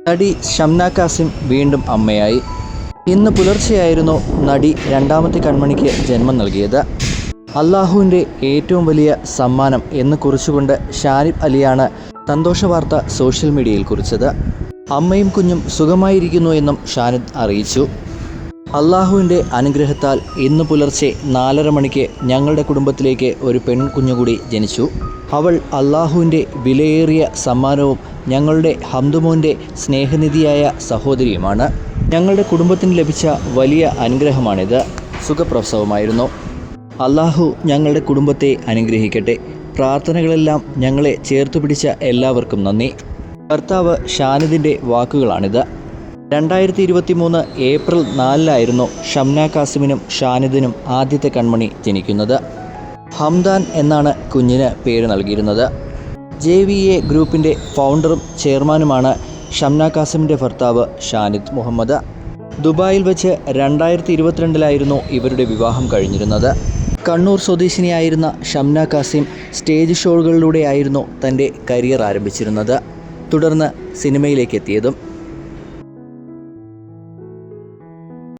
നടി ഷംന കാസിം വീണ്ടും അമ്മയായി. ഇന്ന് പുലർച്ചെയായിരുന്നു നടി രണ്ടാമത്തെ കൺമണിക്ക് ജന്മം നൽകിയത്. അള്ളാഹുവിൻ്റെ ഏറ്റവും വലിയ സമ്മാനം എന്ന് കുറിച്ചുകൊണ്ട് ഷാനിബ് അലിയാണ് സന്തോഷവാർത്ത സോഷ്യൽ മീഡിയയിൽ കുറിച്ചത്. അമ്മയും കുഞ്ഞും സുഖമായിരിക്കുന്നു എന്നും ഷാനിദ് അറിയിച്ചു. അള്ളാഹുവിൻ്റെ അനുഗ്രഹത്താൽ ഇന്ന് പുലർച്ചെ 4:30 മണിക്ക് ഞങ്ങളുടെ കുടുംബത്തിലേക്ക് ഒരു പെൺകുഞ്ഞുകൂടി ജനിച്ചു. അവൾ അള്ളാഹുവിൻ്റെ വിലയേറിയ സമ്മാനവും ഞങ്ങളുടെ ഹംദുമോൻ്റെ സ്നേഹനിധിയായ സഹോദരിയുമാണ്. ഞങ്ങളുടെ കുടുംബത്തിന് ലഭിച്ച വലിയ അനുഗ്രഹമാണിത്. സുഖപ്രസവമായിരുന്നു. അള്ളാഹു ഞങ്ങളുടെ കുടുംബത്തെ അനുഗ്രഹിക്കട്ടെ. പ്രാർത്ഥനകളെല്ലാം ഞങ്ങളെ ചേർത്തുപിടിച്ച എല്ലാവർക്കും നന്ദി. ഭർത്താവ് ഷാനിദിൻ്റെ വാക്കുകളാണിത്. 2023 ഏപ്രിൽ 4 ഷംന കാസിമിനും ഷാനിദിനും ആദ്യത്തെ കൺമണി ജനിക്കുന്നത്. ഹംദാൻ എന്നാണ് കുഞ്ഞിന് പേര് നൽകിയിരുന്നത്. JVA ഗ്രൂപ്പിൻ്റെ ഫൗണ്ടറും ചെയർമാനുമാണ് ഷംന കാസിമിൻ്റെ ഭർത്താവ് ഷാനിദ് മുഹമ്മദ്. ദുബായിൽ വെച്ച് 2022 ഇവരുടെ വിവാഹം കഴിഞ്ഞിരുന്നത്. കണ്ണൂർ സ്വദേശിനിയായിരുന്ന ഷംന കാസിം സ്റ്റേജ് ഷോകളിലൂടെയായിരുന്നു തൻ്റെ കരിയർ ആരംഭിച്ചിരുന്നത്. തുടർന്ന് സിനിമയിലേക്ക് എത്തിയതും.